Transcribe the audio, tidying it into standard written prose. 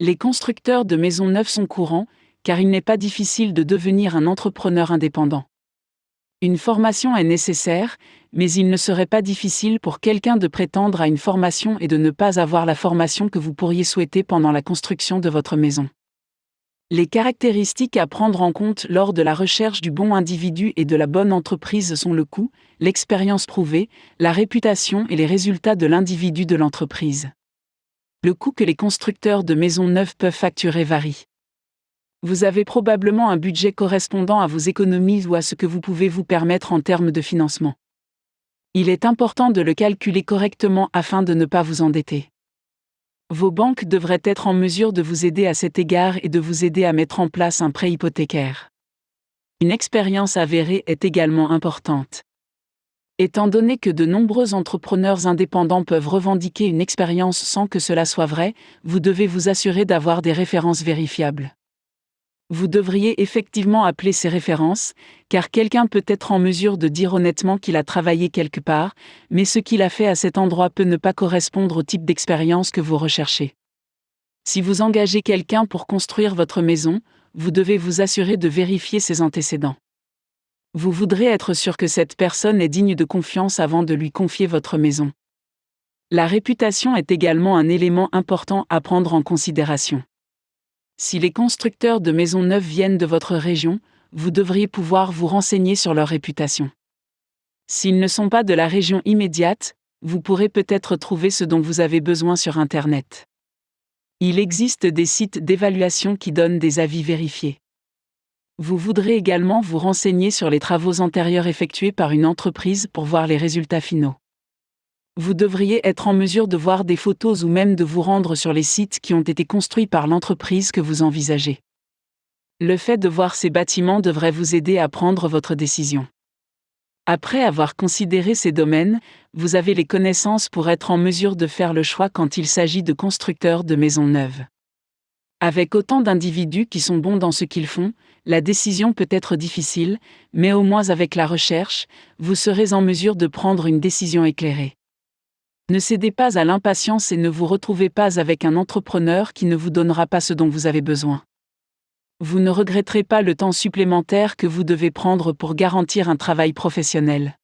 Les constructeurs de maisons neuves sont courants, car il n'est pas difficile de devenir un entrepreneur indépendant. Une formation est nécessaire, mais il ne serait pas difficile pour quelqu'un de prétendre à une formation et de ne pas avoir la formation que vous pourriez souhaiter pendant la construction de votre maison. Les caractéristiques à prendre en compte lors de la recherche du bon individu et de la bonne entreprise sont le coût, l'expérience prouvée, la réputation et les résultats de l'individu de l'entreprise. Le coût que les constructeurs de maisons neuves peuvent facturer varie. Vous avez probablement un budget correspondant à vos économies ou à ce que vous pouvez vous permettre en termes de financement. Il est important de le calculer correctement afin de ne pas vous endetter. Vos banques devraient être en mesure de vous aider à cet égard et de vous aider à mettre en place un prêt hypothécaire. Une expérience avérée est également importante. Étant donné que de nombreux entrepreneurs indépendants peuvent revendiquer une expérience sans que cela soit vrai, vous devez vous assurer d'avoir des références vérifiables. Vous devriez effectivement appeler ces références, car quelqu'un peut être en mesure de dire honnêtement qu'il a travaillé quelque part, mais ce qu'il a fait à cet endroit peut ne pas correspondre au type d'expérience que vous recherchez. Si vous engagez quelqu'un pour construire votre maison, vous devez vous assurer de vérifier ses antécédents. Vous voudrez être sûr que cette personne est digne de confiance avant de lui confier votre maison. La réputation est également un élément important à prendre en considération. Si les constructeurs de maisons neuves viennent de votre région, vous devriez pouvoir vous renseigner sur leur réputation. S'ils ne sont pas de la région immédiate, vous pourrez peut-être trouver ce dont vous avez besoin sur Internet. Il existe des sites d'évaluation qui donnent des avis vérifiés. Vous voudrez également vous renseigner sur les travaux antérieurs effectués par une entreprise pour voir les résultats finaux. Vous devriez être en mesure de voir des photos ou même de vous rendre sur les sites qui ont été construits par l'entreprise que vous envisagez. Le fait de voir ces bâtiments devrait vous aider à prendre votre décision. Après avoir considéré ces domaines, vous avez les connaissances pour être en mesure de faire le choix quand il s'agit de constructeurs de maisons neuves. Avec autant d'individus qui sont bons dans ce qu'ils font, la décision peut être difficile, mais au moins avec la recherche, vous serez en mesure de prendre une décision éclairée. Ne cédez pas à l'impatience et ne vous retrouvez pas avec un entrepreneur qui ne vous donnera pas ce dont vous avez besoin. Vous ne regretterez pas le temps supplémentaire que vous devez prendre pour garantir un travail professionnel.